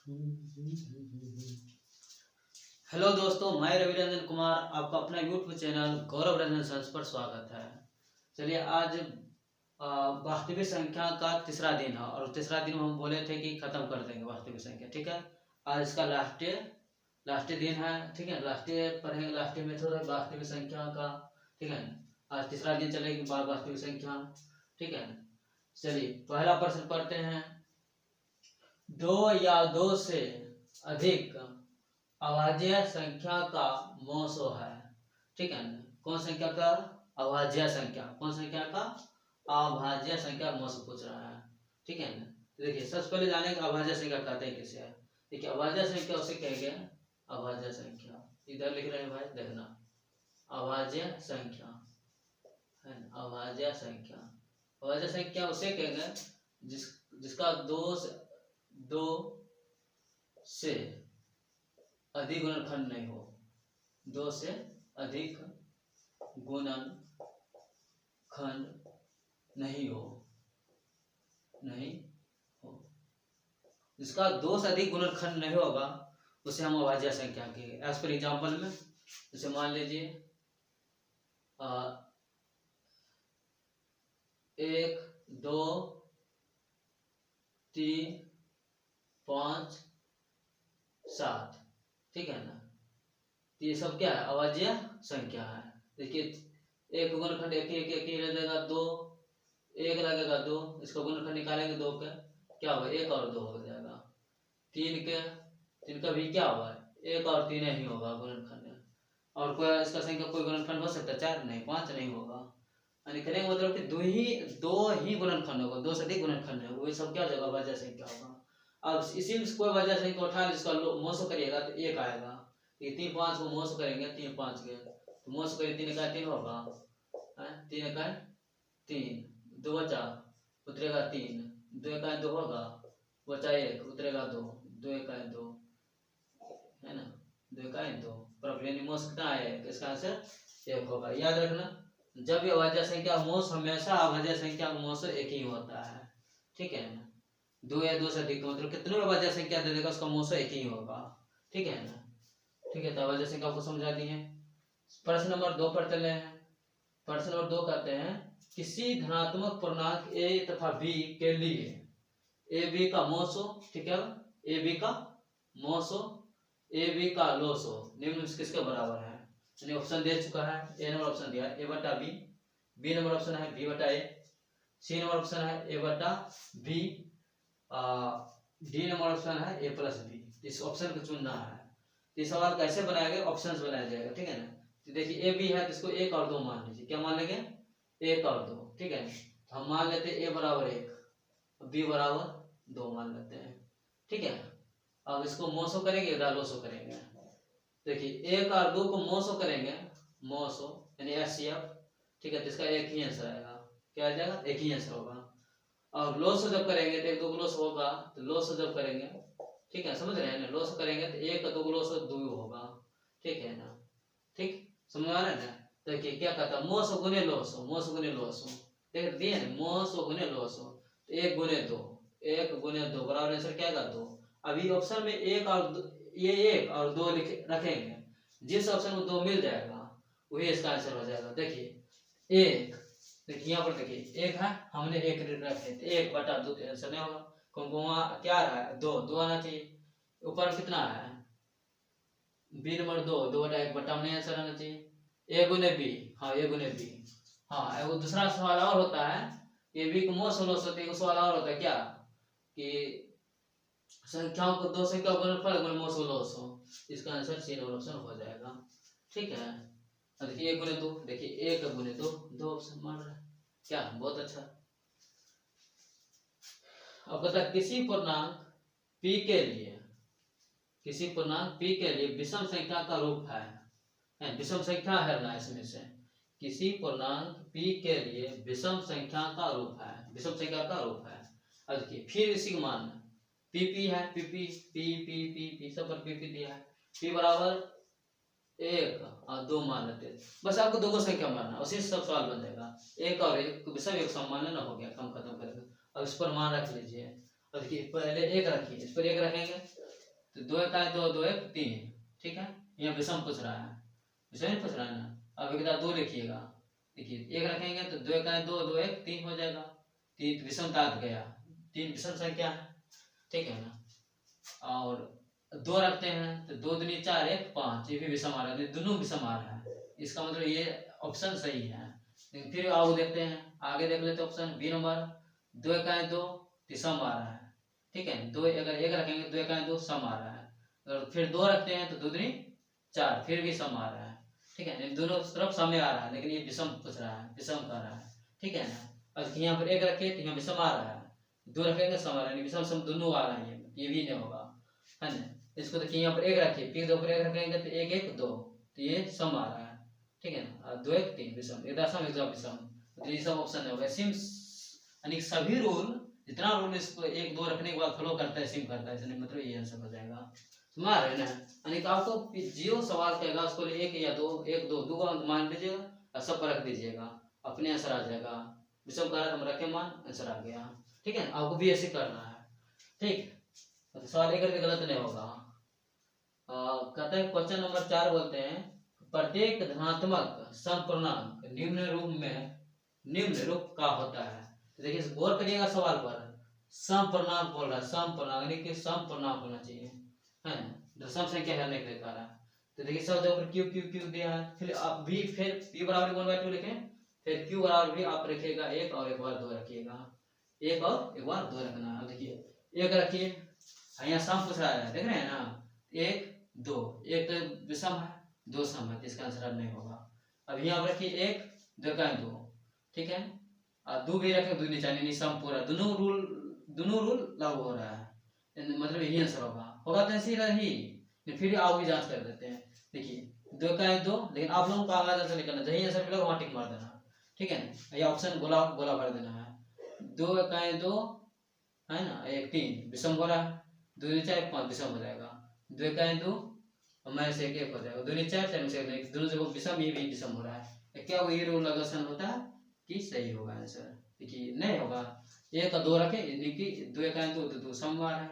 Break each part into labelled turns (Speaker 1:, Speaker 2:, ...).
Speaker 1: Hello दोस्तों, मैं रवि रंजन कुमार, आपका अपना यूट्यूब चैनल गौरव रंजन सन्स पर स्वागत है। चलिए, आज वास्तविक संख्या का तीसरा दिन है और तीसरा दिन हम बोले थे कि खत्म कर देंगे वास्तविक संख्या। ठीक है, आज इसका लास्ट दिन है। ठीक है, लास्ट पढ़ेंगे, लास्ट मेथड है वास्तविक संख्या का। ठीक है, आज तीसरा दिन चलेगी वास्तविक संख्या। ठीक है, चलिए पहला प्रश्न पढ़ते हैं। दो या दो से अधिक अभाज्य संख्या का मोसो है। ठीक है, कौन संख्या का अभाज्य संख्या, कौन संख्या का अभाज्य संख्या मोसो पूछ रहा है। ठीक है ना, देखिए सबसे पहले जाने का अभाज्य संख्या कहते हैं किसे है। देखिए अभाज्य संख्या उसे कहेंगे, अभाज्य संख्या इधर लिख रहे हैं भाई, देखना अभाज्य संख्या है ना, अभाज्य संख्या। अभाज्य संख्या उसे कहेंगे जिसका दो से अधिक गुणनखंड नहीं हो, दो से अधिक गुणनखंड नहीं हो, जिसका दो से अधिक गुणनखंड नहीं होगा उसे हम अभाज्य संख्या कहेंगे। एज पर एग्जाम्पल में जैसे मान लीजिए 1 2 3 5 7। ठीक है ना, ये सब क्या है, अभाज्य संख्या है। देखिए एक गुणनखंड एक ही लगेगा, दो एक लगेगा, दो इसका गुणनखंड निकालेंगे, दो का क्या होगा, एक और दो हो जाएगा। तीन का भी क्या होगा, एक और तीन ही होगा गुणनखंड। और कोई इसका संख्या कोई गुणनखंड हो सकता है, 4 नहीं, 5 नहीं होगा। यानी कहने का मतलब कि दो ही गुणनखंड होगा, दो से अधिक गुणनखंड है, वही सब क्या हो जाएगा, अभाज्य संख्या होगा। अब इसी में कोई वजह से उठा जिसका मोसो करिएगा तो एक आएगा। ये 3 5 को मोसो करेंगे, 3 5 के तो मोसो करिए, 3 का 3 होगा, 3 का 3, 2 बचा उतरेगा 3, 2 का 2 होगा, बचा 1 उतरेगा 2, 2 का 2 है ना, 2 का 2 प्रॉब्लम मोस कितना आएगा, इसका आंसर 1 होगा। याद रखना, जब भी अभाज्य संख्या मोस, हमेशा अभाज्य संख्या का मोस एक ही होता है। ठीक है ना, दो या दो से अधिक मतलब कितने अभाज्य संख्या दे देगा उसका मोसो एक ही होगा। ठीक है ना, ठीक है, तो अभाज्य संख्या को समझा दिए। प्रश्न नंबर 2 पर चले हैं। प्रश्न नंबर 2 कहते हैं, किसी धनात्मक पूर्णांक a तथा b के लिए ए बी का मोसो, ठीक है, ए बी का मोसो ए बी का लोसो निम्न किसके बराबर है। यानी ऑप्शन दे चुका है, ए नंबर ऑप्शन दिया a बटा बी नंबर ऑप्शन है b बटा a, सी नंबर ऑप्शन है a बटा b, डी नंबर ऑप्शन है a प्लस बी। इस ऑप्शन को चुनना है। तो ये सवाल कैसे बनाएंगे, ऑप्शंस बनाया जाएगा। ठीक है ना, तो देखिए ए बी है तो इसको 1 और 2 मान लीजिए। क्या मान लेंगे, 1 और 2। ठीक है, तो हम मान लेते हैं a बराबर 1 b बराबर 2 मान लेते हैं। ठीक है, अब इसको मोसो करेंगे या लोसो करेंगे। देखिए 1 और 2 को मोसो करेंगे, मोसो यानी एचसीएफ। ठीक है, तो इसका एक ही आंसर आएगा, क्या आ जाएगा, एक ही आंसर होगा। और लोसो जब करेंगे तो 1 2 लोस होगा, तो लोसो जब करेंगे, ठीक है, समझ रहे हैं ना, लोसो करेंगे तो 1 2 लोसो 2 होगा। ठीक है ना, ठीक समझ आ रहा है ना। देखिए क्या कहता है, मोसो गुने लोसो, मोसो गुने लोसो, देख दिए ना, मोसो गुने लोसो, तो 1 गुने 2, 1 गुने 2 बराबर आंसर क्या आएगा 2। अभी ऑप्शन में 1 और 2, ये 1 और 2 रखेंगे, जिस ऑप्शन में 2 मिल जाएगा वही इसका आंसर हो जाएगा। देखिए 1, देखिए यहाँ पर देखिए 1 है, हमने 1 रखे थे, 1 बटा 2 आंसर नहीं होगा, क्योंकि वहाँ क्या रहा है, 2 आना चाहिए। ऊपर कितना है, बी नंबर 2 बटा 1 बटा में आंसर आना चाहिए, ए गुने बी, हाँ ए गुने बी। हाँ एगो दूसरा सवाल और होता है, ए बी को मोस लोस होती है, सवाल और होता है क्या कि संख्याओं को 2 संख्या गुणनफल गुणे मोस लोस हो, इसका आंसर सी नंबर ऑप्शन हो जाएगा। ठीक है, देखिए 1 गुने 2, देखिए 1 गुने 2 ऑप्शन मान रहा है, क्या बहुत अच्छा। अब कहता है किसी पूर्णांक p के लिए, किसी पूर्णांक p के लिए विषम संख्या का रूप है, विषम संख्या है ना इसमें से, किसी पूर्णांक p के लिए विषम संख्या का रूप है, विषम संख्या का रूप है। अब देखिए फिर इसी का मान p है, p सब पर p दिया है, p बराबर 1 और 2 मान लेते हैं, बस आपको 2 संख्या मानना, उसी से सब सवाल बन जाएगा। 1 और 1 विषम एक समान मान लेना, हो गया, काम खत्म करेगा। अब इस पर मान रख लीजिए, अब देखिए पहले 1 रखिए, इस पर 1 रखेंगे, तो 2 इकाई 2 2 1 3, ठीक है। यहाँ विषम पूछ रहा है, विषम नहीं पूछ रहा है ना। अब एक 2 लिखिएगा, देखिए 1 रखेंगे तो 2 इकाई 2 2 1 3 हो जाएगा। 3 विषमता आ गया, 3 विषम संख्या है, ठीक है ना। और 2 रखते हैं तो 2 दूनी 4 1 5, ये भी विषम आ रहा है, दोनों विषम आ रहा है। इसका मतलब ये ऑप्शन सही है। लेकिन फिर आओ देखते हैं, आगे देख लेते हैं ऑप्शन बी नंबर, 2 इकाई 2 सम आ रहा है, ठीक है। 2 अगर 1 रखेंगे 2 इकाई 2 सम आ रहा है। अगर फिर 2 रखते हैं तो 2 दूनी 4, फिर भी सम आ रहा है, ठीक है। दोनों तरफ समय आ रहा है, लेकिन ये विषम पूछ रहा है, विषम कर रहा है, ठीक है ना। अब यहाँ पर 1 रखे तो यहाँ विषम आ रहा है, 2 रखेंगे सम आ रहा है, विषम सम दोनों आ रहा है, ये भी नहीं होगा, है ना। इसको देखिए यहाँ पर 1 रखिए, फिर 2 पर 1 रखेंगे तो 1 1 2, तो ये सम आ रहा है, ठीक है ना। 2 1 3 विषम, एक दशम एक विषम, तो ये सब ऑप्शन होगा। सिम यानी सभी रूल, जितना रूल इसको 1 2 रखने के बाद फॉलो करता है, सिम करता है, इसलिए मतलब ये आंसर हो जाएगा। समझ रहे हैं ना। यानी कि आपको जो सवाल कहेगा उसको 1 या 2 1 2 2 मान लीजिएगा और सब पर रख दीजिएगा, अपने आंसर आ जाएगा। विषम कहा हम रखे मान, आंसर आ गया, ठीक है। आपको भी ऐसे करना है, ठीक। तो सवाल एक करके गलत नहीं होगा। कहते हैं क्वेश्चन नंबर 4 बोलते हैं, प्रत्येक धनात्मक समपूर्णांक निम्न रूप का होता है। तो देखिए गौर करिएगा सवाल पर, समपूर्णांक बोल रहा है, समपूर्णांक यानी कि समपूर्णांक होना चाहिए, है दशम संख्या करने के लिए कह रहा है। तो देखिए सब जगह पर क्यू क्यू क्यू दिया है, फिर आप भी फिर p बराबर 1/2 लिखें, फिर q बराबर भी आप रखिएगा 1 और एक बार 2 रखिएगा, 1 और एक बार 2 रखना है। देखिए 1 रखिए, यहाँ सम पूछ रहा है, देख रहे हैं ना, 1 2, 1 तो विषम है 2 सम है, इसका आंसर नहीं होगा। अब यहाँ पर रखिए 1 2 इकाई 2, ठीक है। और 2 भी रखें, 2 नीचे नहीं, सम पूरा, दोनों रूल लागू हो रहा है, मतलब यही आंसर होगा तो ऐसे ही रही। फिर आप भी जांच कर देते हैं, देखिए 2 इकाई 2, लेकिन आप लोगों को आगे आंसर निकलना, जही आंसर मिलेगा वहाँ टिक मार देना, ठीक है ना। ये ऑप्शन गोला गोला भर देना है। 2 इकाई 2 है ना, 1 3 विषम हो रहा है, 2 नीचे 1 5 विषम हो जाएगा, 2 इकाई 2 हमारे से 1 हो जाएगा, 2 नीचे 4 4 से 1, दोनों जगह विषम, ये भी विषम हो रहा है। क्या वो ये रूल लगन होता है कि सही होगा आंसर? देखिए नहीं होगा, 1 और 2 रखे, यानी कि 2 इकाई 2 2 सम आ रहा है,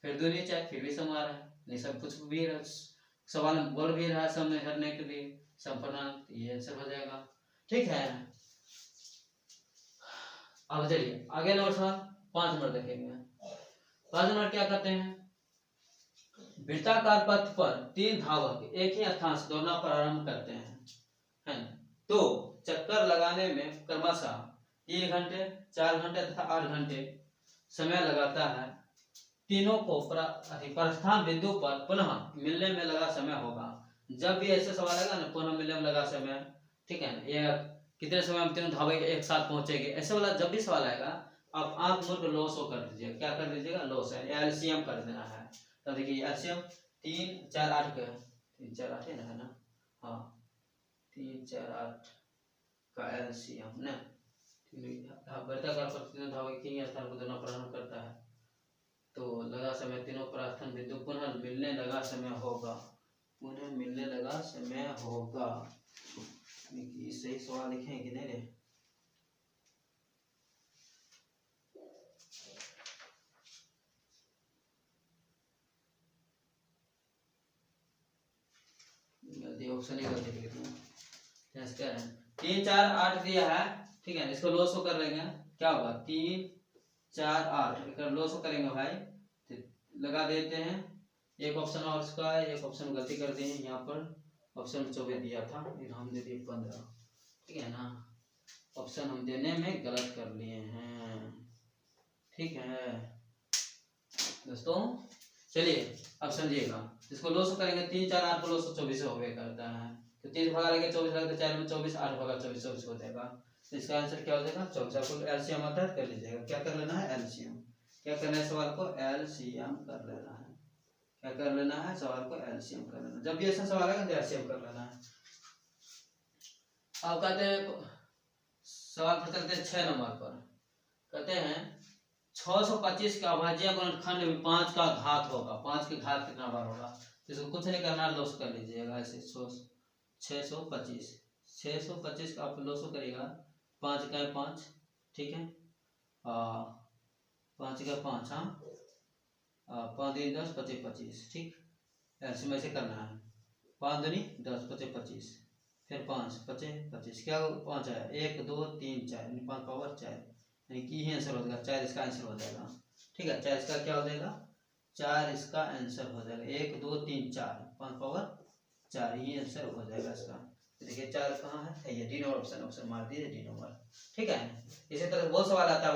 Speaker 1: फिर 2 नीचे फिर भी सम आ रहा है, नहीं सब कुछ भी सवाल में बोल भी रहा है सम में हरने के लिए संपूर्णांक, ये आंसर हो जाएगा, ठीक है। अब चलिए आगे नंबर सवाल 5 नंबर देखेंगे। 5 नंबर क्या करते हैं, वृत्ताकार पथ पर 3 धावक एक ही स्थान से दौड़ना प्रारंभ करते हैं, तो चक्कर लगाने में क्रमशः 3 घंटे 4 घंटे तथा 8 घंटे समय लगाता है। तीनों को प्रस्थान बिंदु पर पुनः मिलने में लगा समय होगा। जब भी ऐसे सवाल आएगा ना, पुनः मिलने में लगा समय, ठीक है ना, या कितने समय में तीनों धावक एक साथ पहुंचेंगे, ऐसे वाला जब भी सवाल आएगा आप आंख मूंद लॉस कर दीजिएगा, क्या कर दीजिएगा, लॉस है, एलसीएम कर देना है। तो देखिए एलसीएम 3 4 8 का 3 4 8 है ना, हाँ 3 4 8 का एलसीएम ना, वृत्ताकार पर तीनों धावक एक ही स्थान को दौड़ना प्रारंभ करता है, तो लगा समय तीनों प्रस्थान बिंदु पुनः मिलने लगा समय होगा, पुनः मिलने लगा समय होगा। सही सवाल लिखे कि नहीं रे, गलती ऑप्शन ही गलती लिख दिया। 3 4 8 दिया है, ठीक है, इसको लॉस कर लेंगे, क्या होगा 3 4 8, एक लॉस करेंगे भाई, लगा देते हैं। एक ऑप्शन और इसका है, एक ऑप्शन गलती कर दी है, यहाँ पर ऑप्शन 24 दिया था, हम दे दिए 15, ठीक है ना, ऑप्शन हम देने में गलत कर लिए हैं, ठीक है दोस्तों। चलिए अब समझिएगा, इसको लॉस करेंगे 3 4 8 को लॉस 24 हो गया करता है, तो 30 भगा लेंगे 24 लगे 4 में 24, 8 भगा 24 24 हो जाएगा, तो इसका आंसर क्या हो जाएगा 24। आपको एलसीएम आता है कर लीजिएगा, क्या कर लेना है एलसीएम, क्या करना है सवाल को एलसीएम कर लेना है, क्या कर लेना है सवाल को एलसीएम कर लेना, जब भी ऐसा सवाल आएगा तो एलसीएम कर लेना है। अब कहते हैं सवाल पर चलते हैं 6 नंबर पर, कहते हैं 625 का अभाज्य गुणनखंड में 5 का घात होगा, 5 के घात कितना बार होगा, इसको कुछ नहीं करना, लॉस कर लीजिएगा ऐसे 625 का आप लॉस करिएगा, 5 का 5, ठीक है 5 का 5, हाँ 5 दूनी 10 25 25, ठीक। एलसीएम ऐसे करना है, 5 दूनी 10 25 25, फिर 5 25 25, क्या 5 है 1 2 3 4, 5 पावर 4, यानी कि यही आंसर हो जाएगा 4 इसका आंसर हो जाएगा, ठीक है। 4 इसका क्या हो जाएगा, 4 इसका आंसर हो जाएगा, 1 2 3 4, 5 पावर 4, ये आंसर हो जाएगा इसका। देखिए 4 कहाँ है, ये डी नंबर ऑप्शन, ऑप्शन मार दीजिए डी नंबर, ठीक है। इसी तरह बहुत सवाल आता है,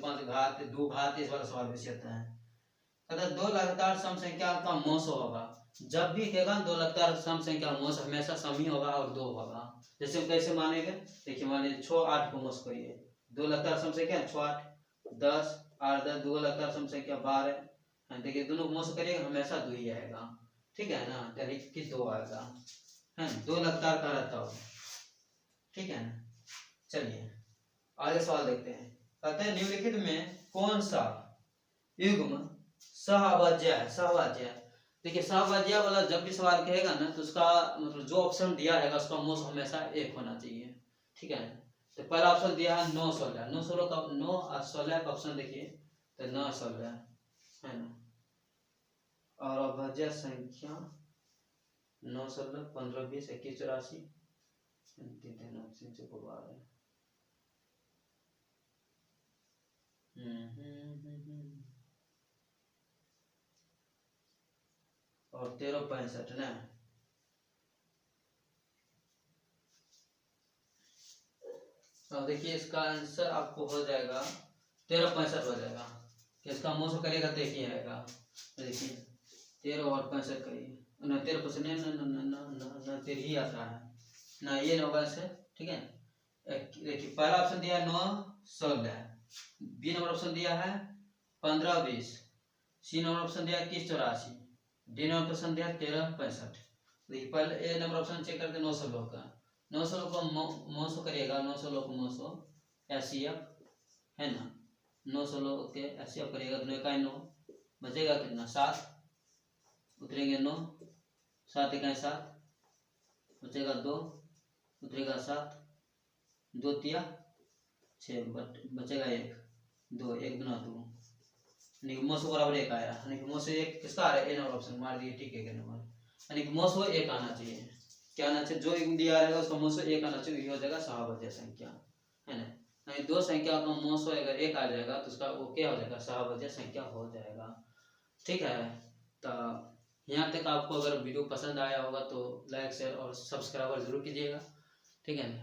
Speaker 1: 5 घात 2 घात, इस वाला सवाल भी आता है। अगर 2 लगातार सम संख्या का मोस होगा, जब भी कहेगा 2 लगातार सम संख्या मोस हमेशा सम ही होगा और 2 होगा। जैसे हम कैसे मानेंगे, देखिए मानिए 6 8 को मोस करिए, 2 लगातार सम संख्या 6 8 10 8 10, 2 लगातार सम संख्या 12, देखिए दोनों को मोस करिएगा हमेशा 2 ही आएगा, ठीक है ना, यानी कि 2 आएगा, है 2 लगातार का रहता हो, ठीक है ना। चलिए आगे सवाल देखते हैं। कहते हैं निम्नलिखित में कौन सा युग्म सहभाज्य है, सहभाज्य है। देखिए सहभाज्य वाला जब भी सवाल कहेगा ना, तो उसका मतलब जो ऑप्शन दिया रहेगा उसका मोस हमेशा 1 होना चाहिए, ठीक है। तो पहला ऑप्शन दिया है 9 16, 9 16 का 9 और 16 का ऑप्शन देखिए, तो 9 16 है ना, और अभाज्य संख्या 9 16 15 20 21 84 और 13 65 ना। अब देखिए इसका आंसर आपको हो जाएगा 13 65 हो जाएगा, कि इसका मोस करेगा तो एक ही आएगा। देखिए 13 और 65 करिए ना, 13 65 ना 13 ही आता है ना, ये होगा से, ठीक है। देखिए पहला ऑप्शन दिया है 9 16, बी नंबर ऑप्शन दिया है 15 20, सी नंबर ऑप्शन दिया है 21 84, डी नंबर ऑप्शन दिया है 13 65। देखिए पहले ए नंबर ऑप्शन चेक करते 9 16 का, 9 16 को मोसो करिएगा, 9 16 को मोसो एचसीएफ है ना, 9 16 के एचसीएफ करिएगा, 2 इकाई 9 बचेगा कितना 7, उतरेंगे 9 7 इकाई 7, बचेगा 2, उतरेगा 7, 2 तिया 6, बचेगा 1 2 1 2 2, यानी कि मोसो बराबर 1 आया, यानी कि मोसो 1 किसका आ रहा है, ए नंबर ऑप्शन मार दिए, ठीक है के नंबर, यानी कि मोसो 1 आना चाहिए, क्या आना चाहिए, जो दिया रहेगा उसका मोसो 1 आना चाहिए, ये हो जाएगा सहभाज्य संख्या, है ना। नहीं 2 संख्या का मोसो अगर 1 आ जाएगा तो उसका वो क्या हो जाएगा, सहभाज्य संख्या हो जाएगा, ठीक है। तो यहाँ तक आपको अगर वीडियो पसंद आया होगा तो लाइक शेयर और सब्सक्राइबर जरूर कीजिएगा, ठीक है ना।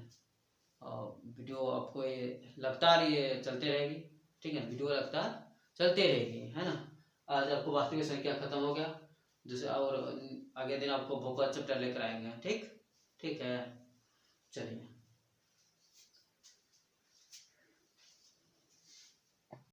Speaker 1: और वीडियो आपको ये लगातार ये चलते रहेगी, ठीक है, वीडियो लगातार चलते रहेगी, है ना। आज आपको वास्तविक संख्या खत्म हो गया, दूसरे और आगे दिन आपको बहुत चैप्टर लेकर आएंगे, ठीक है, चलिए।